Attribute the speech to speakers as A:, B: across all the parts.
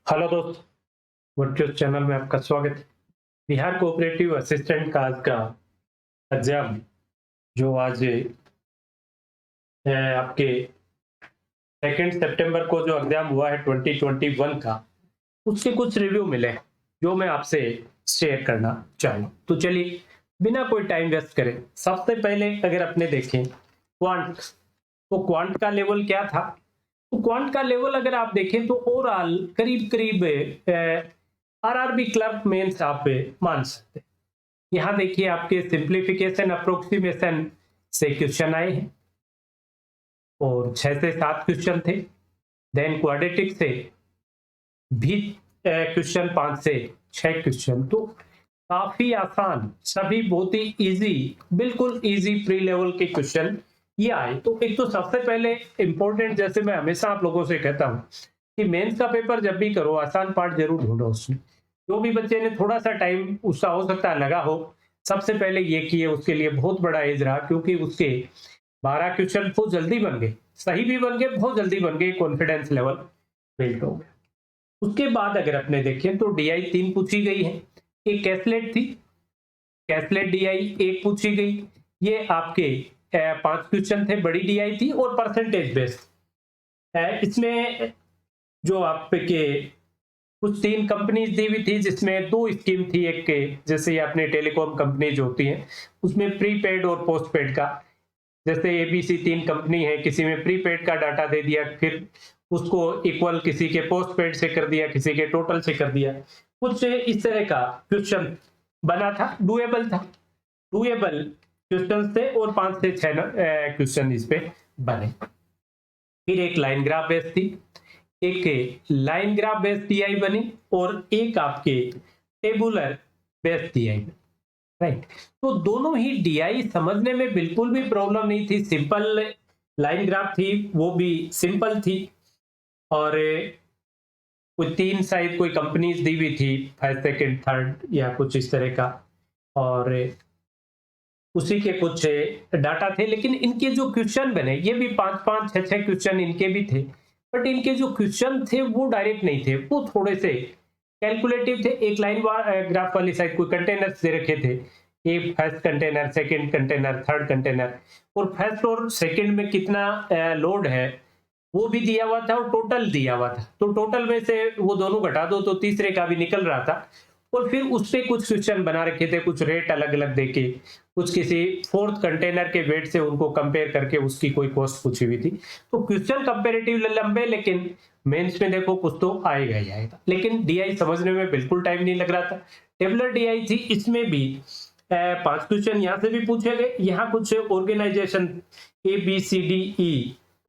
A: Hello दोस्त, virtual channel में आपका स्वागत है। बिहार कोऑपरेटिव असिस्टेंट का आज का एग्जाम जो आज आपके 2 सितंबर को जो एग्जाम हुआ है 2021 का, उसके कुछ रिव्यू मिले जो मैं आपसे शेयर करना चाहूँगा। तो चलिए बिना कोई टाइम वेस्ट करें, सबसे पहले अगर अपने देखें क्वांट, तो क्वांट का लेवल क्या था। तो क्वांट का लेवल अगर आप देखें तो ओवरऑल करीब करीब आरआरबी क्लर्क मेंस आप मान सकते हैं। यहाँ देखिए आपके सिंप्लीफिकेशन अप्रोक्सीमेशन से क्वेश्चन आए हैं और 6 से 7 क्वेश्चन थे। देन क्वाड्रेटिक से भी क्वेश्चन 5 से 6 क्वेश्चन, तो काफी आसान, सभी बहुत ही इजी, बिल्कुल इजी प्री लेवल के क्वेश्चन ये आए। तो एक तो सबसे पहले इंपॉर्टेंट, जैसे मैं हमेशा आप लोगों से कहता हूँ कि मेंस का पेपर जब भी करो आसान पार्ट जरूर ढूंढो। उसमें जो भी बच्चे ने थोड़ा सा टाइम उसका हो सकता है लगा हो, सबसे पहले ये किए, उसके लिए बहुत बड़ा एज रहा, क्योंकि उसके 12 क्वेश्चन बहुत जल्दी बन गए, सही भी बन गए, बहुत जल्दी बन गए, कॉन्फिडेंस लेवल बिल्ड हो गया। उसके बाद अगर अपने देखें तो डीआई 3 पूछी गई है, एक कैसलेट थी, कैसलेट डीआई 1 पूछी गई। ये आपके 5 क्वेश्चन थे, बड़ी डीआई थी और परसेंटेज बेस्ड। इसमें जो आपके कुछ 3 कंपनीज दी हुई थी, जिसमें 2 स्कीम थी। एक के जैसे अपने टेलीकॉम कंपनी जो होती हैं उसमें प्रीपेड और पोस्टपेड का, जैसे एबीसी 3 कंपनी है, किसी में प्रीपेड का डाटा दे दिया, फिर उसको इक्वल किसी के पोस्टपेड से कर दिया, किसी के टोटल से कर दिया। कुछ इस तरह का क्वेश्चन बना था, डुएबल क्वेश्चन थे और 5 से 6 क्वेश्चन इस पे बने। फिर एक लाइन ग्राफ बेस्ड थी, एक लाइन ग्राफ बेस्ड टीआई बनी और एक आपके टेबुलर बेस्ड टीआई बनी। राइट, तो दोनों ही डीआई समझने में बिल्कुल भी प्रॉब्लम नहीं थी। सिंपल लाइन ग्राफ थी, वो भी सिंपल थी, और कोई 3 शायद कोई कंपनीज दी हुई थी, फर्स्ट सेकंड थर्ड या कुछ इस तरह का, और उसी के कुछ डाटा थे। लेकिन इनके जो क्वेश्चन बने ये भी 5-5 6-6 क्वेश्चन इनके भी थे, बट इनके जो क्वेश्चन थे वो डायरेक्ट नहीं थे, वो थोड़े से कैलकुलेटिव थे। एक लाइन ग्राफ वाली साइड कोई कंटेनर्स दे रखे थे, एक first container, second container, third container, और फर्स्ट और सेकंड में कितना लोड है वो भी दिया हुआ था और टोटल दिया हुआ था। तो टोटल में से वो दोनों घटा दो तो तीसरे का भी निकल रहा था। और फिर उस पे कुछ क्वेश्चन बना रखे थे, कुछ रेट अलग अलग देके, कुछ किसी फोर्थ कंटेनर के वेट से उनको कंपेयर करके उसकी कोई कॉस्ट पूछी हुई थी। तो क्वेश्चन कंपेरेटिव लंबे, लेकिन मेंस में देखो कुछ तो आएगा ही आएगा। लेकिन डीआई समझने में बिल्कुल टाइम नहीं लग रहा था। टेबलर डीआई थी, इसमें भी 5 क्वेश्चन यहाँ से भी पूछे गए। यहाँ कुछ ऑर्गेनाइजेशन ABCDE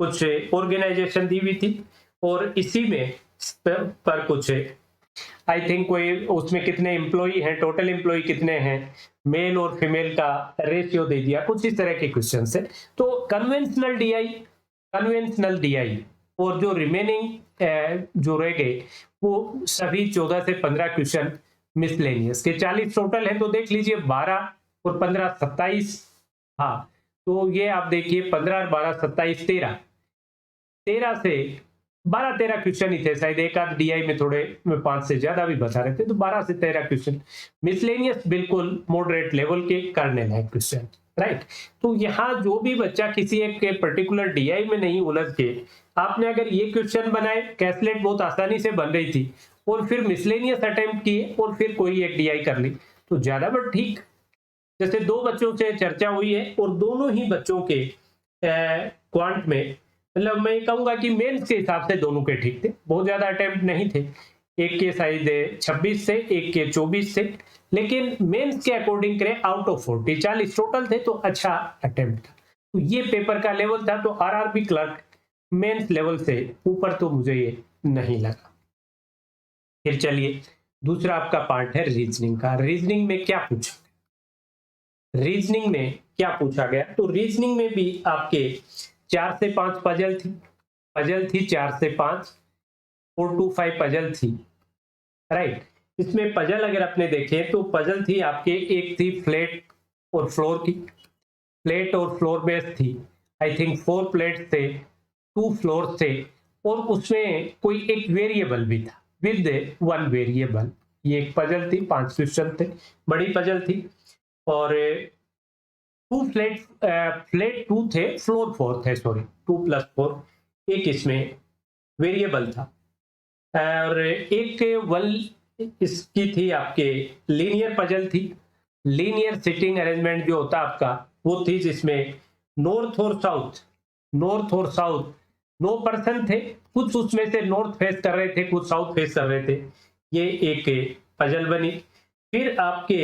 A: कुछ ऑर्गेनाइजेशन दी हुई थी, और इसी में पर कुछ आई थिंक कोई उसमें कितने एम्प्लॉई हैं, टोटल एम्प्लॉई कितने हैं, मेल और फीमेल का रेशियो दे दिया, कुछ इस तरह के क्वेश्चन है। तो कन्वेंशनल डीआई और जो रिमेनिंग जो रह गए वो सभी 14 से 15 क्वेश्चन मिसलेनियस के। 40 टोटल है, तो देख लीजिए 12 और 15 27। हाँ, तो ये आप देखिए 15 और 12 27 13 से 12-13 क्वेश्चन ही थे, शायद एक आध डीआई में थोड़े 5 से ज्यादा भी बता रहे थे। तो 12 से 13 क्वेश्चन मिसलेनियस, बिल्कुल मॉडरेट लेवल के करने लायक क्वेश्चन। राइट, तो यहाँ जो भी बच्चा किसी एक पर्टिकुलर डीआई में नहीं उलझ के, आपने अगर ये क्वेश्चन बनाए, कैसलेट बहुत आसानी से बन रही थी, और फिर मिसलेनियस अटेम्प्ट किए और फिर कोई एक डीआई कर ली तो ज्यादा। बट ठीक, जैसे 2 बच्चों से चर्चा हुई है और दोनों ही बच्चों के क्वांट में, मतलब मैं कहूंगा कि मेंस के हिसाब से दोनों के ठीक थे, बहुत ज्यादा अटेम्प्ट नहीं थे। एक के शायद 26 से, एक के 24 से, लेकिन मेंस के अकॉर्डिंग करें आउट ऑफ 40 टोटल थे, तो अच्छा अटेम्प्ट था। तो ये पेपर का लेवल था। तो आरआरबी क्लर्क मेंस लेवल से ऊपर तो मुझे ये नहीं लगा। फिर चलिए दूसरा आपका पार्ट है रीजनिंग का। रीजनिंग में क्या पूछा, रीजनिंग में क्या पूछा गया, तो रीजनिंग में भी आपके 4 से 5 पजल थी 4 से 5, 4 to 5 पजल थी। राइट, इसमें पजल अगर आपने देखे तो पजल थी आपके, एक थी फ्लैट और फ्लोर की, फ्लैट और फ्लोर बेस्ड थी। आई थिंक 4 प्लेट थे, 2 फ्लोर थे, और उसमें कोई एक वेरिएबल भी था। With one variable. ये एक पजल थी, 5 क्वेश्चन थे, बड़ी पजल थी। और टू फ्लैट 2 थे, फ्लोर 4 थे, सॉरी 2 + 4, एक इसमें वेरिएबल था। और एक वन इसकी थी आपके लीनियर पजल थी। लीनियर सिटिंग अरेंजमेंट जो होता आपका वो थी, जिसमें नॉर्थ और साउथ 9 पर्सन थे, कुछ उसमें से नॉर्थ फेस कर रहे थे, कुछ साउथ फेस कर रहे थे। ये एक पजल बनी। फिर आपके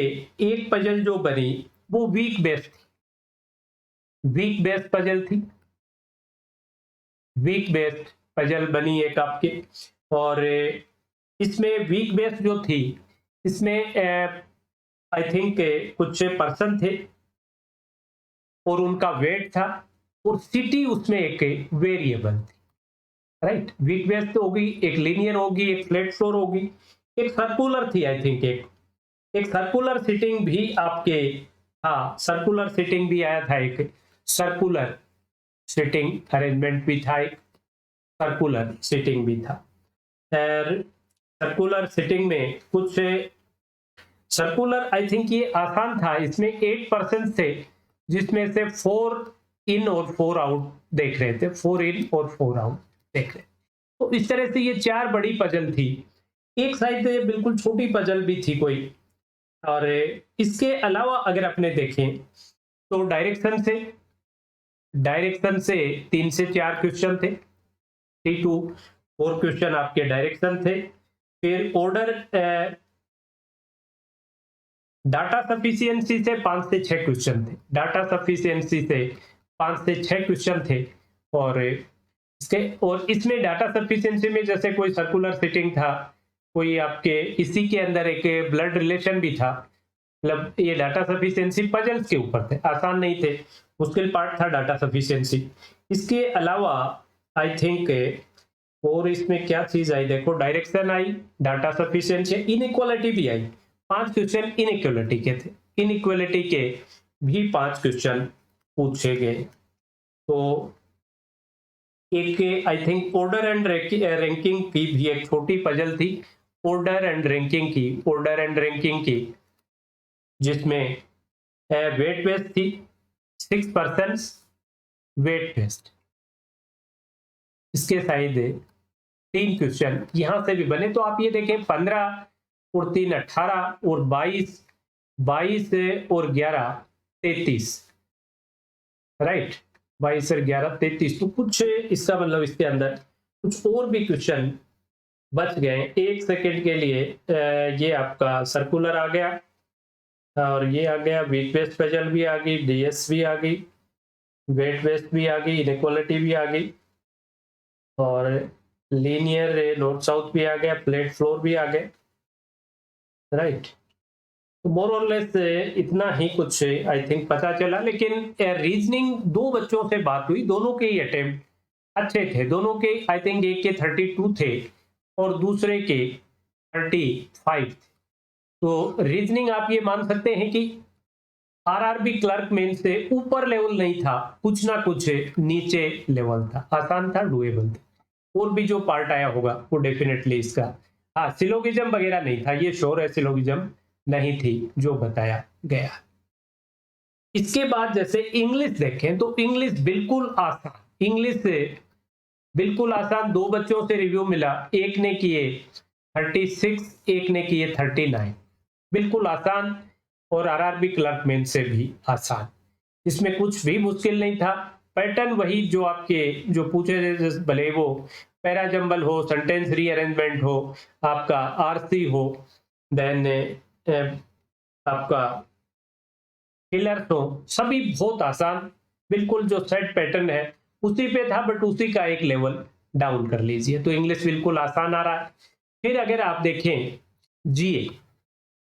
A: एक पजल जो बनी वो वीक बेस्ड पजल थी, वीक बेस्ड पजल बनी एक आपके। और इसमें वीक बेस्ड जो थी, इसमें आई थिंक कुछ पर्सन थे और उनका वेट था, और सिटी उसमें एक वेरिएबल थी, राइट। वीक बेस्ड तो होगी, एक लीनियर होगी, एक फ्लैट फ्लोर होगी, एक सर्कुलर थी आई थिंक, एक सर्कुलर सिटिंग भी आपके, हाँ सर्कुलर सिटिंग भी आया था, एक सर्कुलर सिटिंग अरेंजमेंट भी था, एक सर्कुलर सिटिंग भी था। और सर्कुलर सिटिंग में कुछ सर्कुलर आई थिंक ये आसान था, इसमें 8 पर्सन थे, जिसमें से 4 इन और 4 आउट देख रहे थे, 4 इन और 4 आउट देख रहे। तो इस तरह से ये 4 बड़ी पजल थी। एक साइड से बिल्कुल छोटी पजल भी थी कोई। और इसके अलावा अगर अपने देखें तो डायरेक्शन से 3 से 4 क्वेश्चन थे, 3 to 4 क्वेश्चन आपके डायरेक्शन थे। फिर ऑर्डर डाटा सफिशिएंसी से 5 से 6 क्वेश्चन थे, डाटा सफिशिएंसी से 5 से 6 क्वेश्चन थे। और इसमें डाटा सफिशिएंसी में जैसे कोई सर्कुलर सिटिंग था, कोई आपके इसी के अंदर एक ब्लड रिलेशन भी था। मतलब ये डाटा सफिशिएंसी पजल्स के ऊपर थे, आसान नहीं थे, मुश्किल पार्ट था डाटा सफिशिएंसी। इसके अलावा आई थिंक और इसमें क्या चीज आई, देखो direction I, data sufficiency, inequality भी आई। 5 क्वेश्चन इनइक्वालिटी के थे, इनइक्वालिटी के भी 5 क्वेश्चन पूछे गए। तो एक I think order and ranking की भी एक छोटी पजल थी, ऑर्डर एंड रैंकिंग की, जिसमें वेट बेस्ड थी, 6 पर्सन्स वेट बेस्ड। इसके शायद 3 क्वेश्चन यहां से भी बने। तो आप ये देखें 15 और 3 18 और 22 और 11 33, राइट। 22 और 11 33। तो कुछ इसका मतलब इसके अंदर कुछ और भी क्वेश्चन बच गए। 1 सेकेंड के लिए ये आपका सर्कुलर आ गया, और ये आ गया वीक बेस्ड पजल भी आ गई, डीएस भी आ गई, वेट बेस्ड भी आ गई, इनइक्वालिटी भी आ गई, और लीनियर नॉर्थ साउथ भी आ गया, प्लेट फ्लोर भी आ गए, राइट। तो मोर और लेस इतना ही कुछ आई थिंक पता चला। लेकिन रीजनिंग 2 बच्चों से बात हुई, दोनों के ही अटेम्प्ट अच्छे थे, दोनों के आई थिंक एक के 32 थे और दूसरे के 35 थे। तो रीजनिंग आप ये मान सकते हैं कि आरआरबी क्लर्क मेन से ऊपर लेवल नहीं था, कुछ ना कुछ नीचे लेवल था, आसान था, डुएबल था। और भी जो पार्ट आया होगा वो डेफिनेटली इसका, हाँ सिलोगिज्म वगैरह नहीं था, ये श्योर है सिलोगिज्म नहीं थी जो बताया गया। इसके बाद जैसे इंग्लिश देखें तो इंग्लिश बिल्कुल आसान, इंग्लिश बिल्कुल आसान। 2 बच्चों से रिव्यू मिला, एक ने किए 36, एक ने किए 39, बिल्कुल आसान। और आरआरबी क्लर्क मेन से भी आसान, इसमें कुछ भी मुश्किल नहीं था। पैटर्न वही जो आपके जो पूछे थे, भले वो पैराजंबल हो, सेंटेंस रीअरेंजमेंट हो, आपका आरसी हो, देन आपका फिलर्स हो, सभी बहुत आसान, बिल्कुल जो सेट पैटर्न है उसी पे था, बट उसी का एक लेवल डाउन कर लीजिए। तो इंग्लिश बिल्कुल आसान आ रहा है। फिर अगर आप देखें जीए,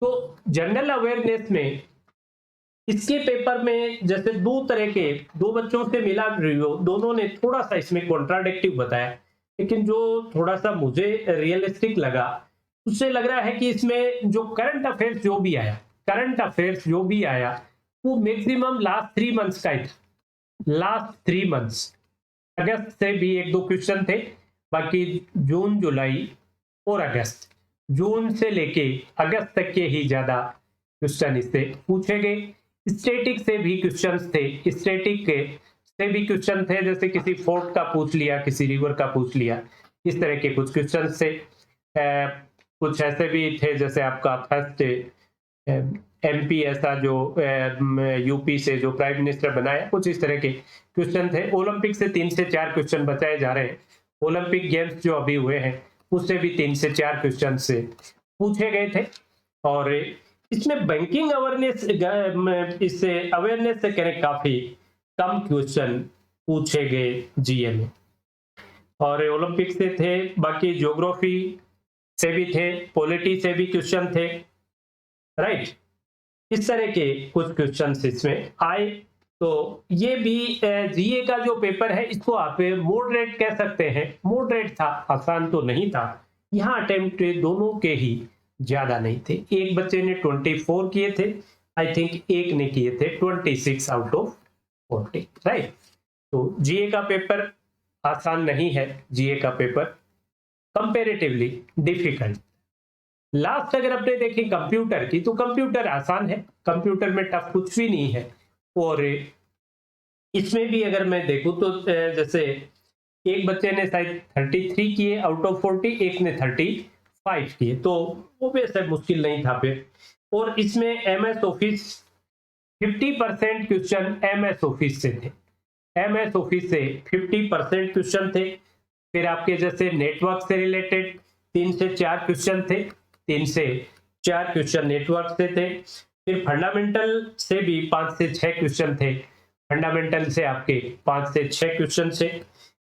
A: तो जनरल अवेयरनेस में इसके पेपर में जैसे 2 तरह के 2 बच्चों से मिला रिव्यू, दोनों ने थोड़ा सा इसमें कॉन्ट्राडिक्टिव बताया, लेकिन जो थोड़ा सा मुझे रियलिस्टिक लगा, उससे लग रहा है कि इसमें जो करंट अफेयर्स जो भी आया वो मैक्सिमम लास्ट 3 मंथ्स का ही था, लास्ट 3 मंथ्स। अगस्त से भी 1-2 क्वेश्चन थे, बाकी जून जुलाई और अगस्त, जून से लेके अगस्त तक के ही ज्यादा क्वेश्चन इससे पूछे गए। स्टैटिक से भी क्वेश्चंस थे, स्टैटिक के से भी क्वेश्चन थे, जैसे किसी फोर्ट का पूछ लिया, किसी रिवर का पूछ लिया, इस तरह के कुछ क्वेश्चन थे। कुछ ऐसे भी थे जैसे आपका फर्स्ट एमपी ऐसा जो यूपी से जो प्राइम मिनिस्टर बनाया, कुछ इस तरह के क्वेश्चन थे। ओलंपिक से 3 से 4 क्वेश्चन बचाए जा रहे हैं। ओलंपिक गेम्स जो अभी हुए हैं उससे भी 3 से 4 क्वेश्चन से पूछे गए थे। और इसमें बैंकिंग अवेयरनेस, इससे अवेयरनेस से करें काफी कम क्वेश्चन पूछे गए जीए में। और ओलंपिक से थे, बाकी ज्योग्राफी से भी थे, पॉलिटी से भी क्वेश्चन थे, राइट। इस तरह के कुछ क्वेश्चन इसमें आए। तो ये भी जीए का जो पेपर है इसको आप मॉडरेट कह सकते हैं। मॉडरेट था, आसान तो नहीं था। यहाँ अटेम्प्ट दोनों के ही ज्यादा नहीं थे। एक बच्चे ने 24 किए थे, आई थिंक एक ने किए थे 26 आउट ऑफ 40, राइट। तो जीए का पेपर आसान नहीं है, जीए का पेपर कंपैरेटिवली डिफिकल्ट। लास्ट अगर आपने देखी कंप्यूटर की, तो कंप्यूटर आसान है, कंप्यूटर में टफ कुछ भी नहीं है। और इसमें भी अगर मैं देखूं तो जैसे एक बच्चे ने शायद 33 किए आउट ऑफ 40, एक ने 35 किए, तो वो भी ऐसा मुश्किल नहीं था फिर। और इसमें MS office 50% question MS office से थे, एमएस ऑफिस से 50% क्वेश्चन थे। फिर आपके जैसे नेटवर्क से रिलेटेड 3 से 4 क्वेश्चन थे, 3 से 4 क्वेश्चन नेटवर्क से थे। फिर फंडामेंटल से भी 5 से 6 क्वेश्चन थे, फंडामेंटल से आपके 5 से 6 क्वेश्चन से।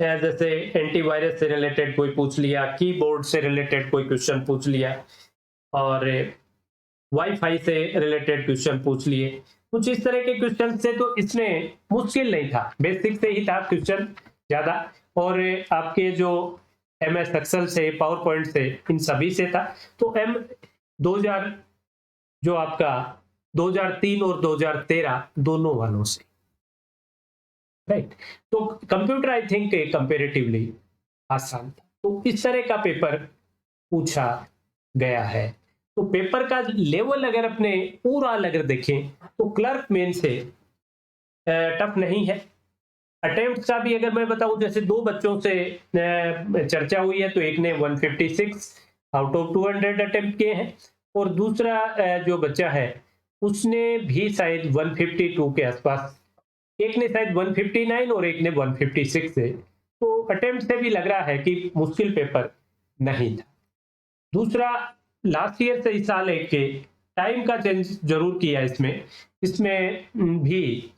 A: जैसे एंटीवायरस से रिलेटेड कोई पूछ लिया, कीबोर्ड से रिलेटेड कोई क्वेश्चन पूछ लिया, और वाईफाई से रिलेटेड क्वेश्चन पूछ लिए, कुछ इस तरह के क्वेश्चन से। तो इसमें मुश्किल नहीं था, बेसिक से ही था क्वेश्चन ज्यादा। और आपके जो एमएस एक्सेल से, पावर पॉइंट से, इन सभी से था। तो 2000 जो आपका 2003 और 2013 दोनों वालों से, राइट। तो कंप्यूटर आई थिंक कंपेरेटिवली आसान था। तो इस तरह का पेपर पूछा गया है। तो पेपर का लेवल अगर अपने पूरा अगर देखें तो क्लर्क मेन से टफ नहीं है। अटेम्प्ट का भी अगर मैं बताऊं, जैसे 2 बच्चों से चर्चा हुई है, तो एक ने 156 आउट ऑफ 200 अटेम्प्ट किए हैं, और दूसरा जो बच्चा है उसने भी शायद 152 के आसपास, एक ने शायद 159 और एक ने 156 से। तो अटेम्प्ट से भी लग रहा है कि मुश्किल पेपर नहीं था। दूसरा, लास्ट ईयर से इस साल एक के टाइम का चेंज जरूर किया इसमें भी,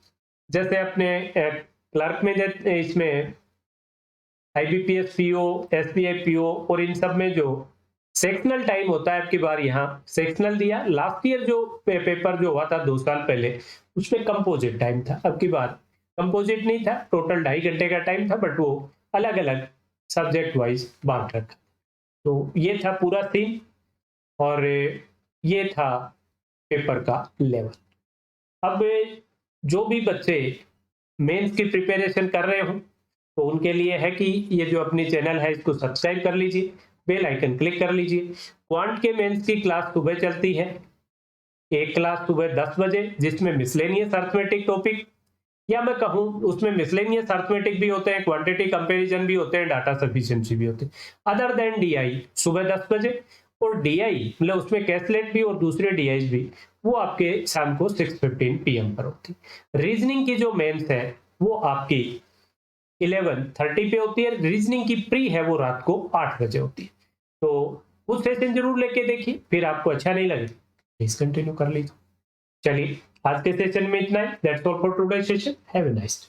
A: जैसे अपने क्लर्क में इसमें आईबीपीएस पीओ, एसबीआई पीओ और इन सब में जो सेक्शनल टाइम होता है, आपकी बार यहाँ सेक्शनल दिया। लास्ट ईयर जो पेपर जो हुआ था 2 साल पहले, उसमें कंपोजिट टाइम था। अब की बार कंपोजिट नहीं था, टोटल 2.5 घंटे का टाइम था, बट वो अलग अलग सब्जेक्ट वाइज बांट रखा। तो ये था पूरा सीन, और ये था पेपर का लेवल। अब जो भी बच्चे मेंस की प्रिपरेशन कर रहे हो, तो उनके लिए है कि ये जो अपनी चैनल है इसको सब्सक्राइब कर लीजिए, बेल आइकन क्लिक कर लीजिए। क्वांट के मेंस की क्लास सुबह चलती है, एक क्लास सुबह 10 बजे, जिसमें मिसलेनियस अर्थमेटिक टॉपिक, या मैं कहूं उसमें मिसलेनियस अर्थमेटिक भी होते हैं, क्वांटिटी कंपैरिजन भी होते हैं, डाटा सफिशिएंसी भी होते हैं। अदर देन डीआई सुबह 10 बजे, और डीआई मतलब उसमें कैसलेट भी और दूसरे डीआई भी, वो आपके शाम को 6:15 PM पर होती। रीजनिंग की जो मेंस है वो आपकी 11:30 पे होती है। रीजनिंग की प्री है वो रात को 8 बजे होती है। तो वो सेशन जरूर लेके देखिए, फिर आपको अच्छा नहीं लगे प्लीज कंटिन्यू कर लीजिए। चलिए, आज के सेशन में इतना ही। That's all for today session. Have a nice day.